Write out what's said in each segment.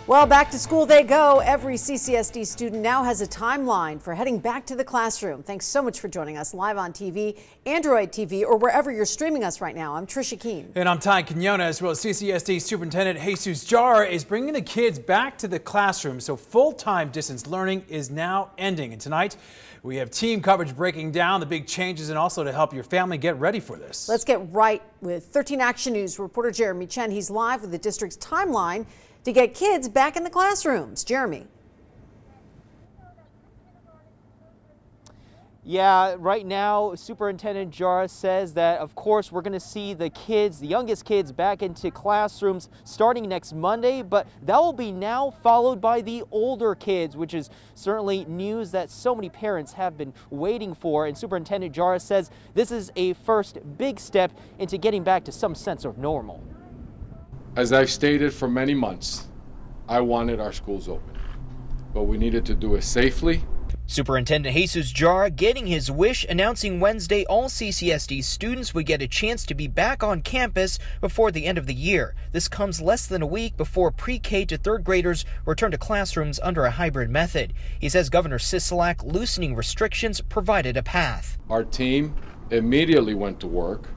Well, back to school they go. Every CCSD student now has a timeline for heading back to the classroom. Thanks so much for joining us live on TV, Android TV, or wherever you're streaming us right now. I'm Trisha Keene. And I'm Ty Quinones. Well, CCSD Superintendent Jesus Jara is bringing the kids back to the classroom, so full-time distance learning is now ending. And tonight, we have team coverage breaking down the big changes and also to help your family get ready for this. Let's get right with 13 Action News reporter Jeremy Chen. He's live with the district's timeline to get kids back in the classrooms. Jeremy. Yeah, right now, Superintendent Jara says that, of course, we're going to see the kids, the youngest kids, back into classrooms starting next Monday, but that will be now followed by the older kids, which is certainly news that so many parents have been waiting for. And Superintendent Jara says this is a first big step into getting back to some sense of normal. As I've stated for many months, I wanted our schools open, but we needed to do it safely. Superintendent Jesus Jara getting his wish, announcing Wednesday all CCSD students would get a chance to be back on campus before the end of the year. This comes less than a week before pre-K to third graders return to classrooms under a hybrid method. He says Governor Sisolak loosening restrictions provided a path. Our team immediately went to work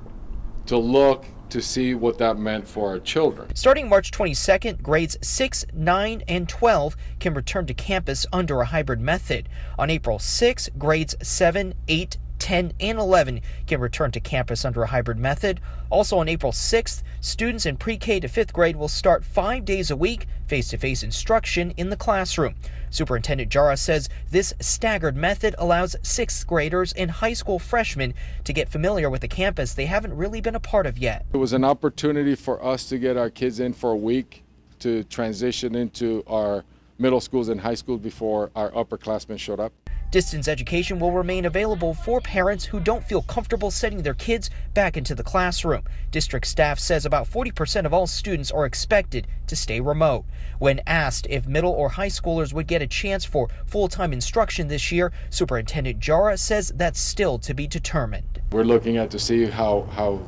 to look to see what that meant for our children. Starting March 22nd, grades 6, 9, and 12 can return to campus under a hybrid method. On April 6, grades 7, 8, 10, and 11 can return to campus under a hybrid method. Also on April 6th, students in pre-K to 5th grade will start 5 days a week face-to-face instruction in the classroom. Superintendent Jara says this staggered method allows 6th graders and high school freshmen to get familiar with the campus they haven't really been a part of yet. It was an opportunity for us to get our kids in for a week to transition into our middle schools and high schools before our upperclassmen showed up. Distance education will remain available for parents who don't feel comfortable sending their kids back into the classroom. District staff says about 40% of all students are expected to stay remote. When asked if middle or high schoolers would get a chance for full-time instruction this year, Superintendent Jara says that's still to be determined. We're looking at to see how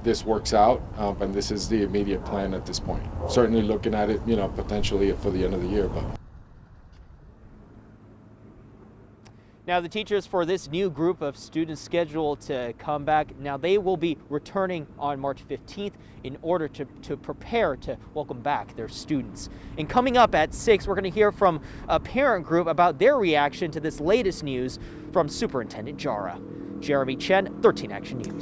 this works out, and this is the immediate plan at this point. Certainly looking at it, potentially for the end of the year. But now, the teachers for this new group of students scheduled to come back, now they will be returning on March 15th in order to prepare to welcome back their students. And coming up at 6, we're going to hear from a parent group about their reaction to this latest news from Superintendent Jara. Jeremy Chen, 13 Action News.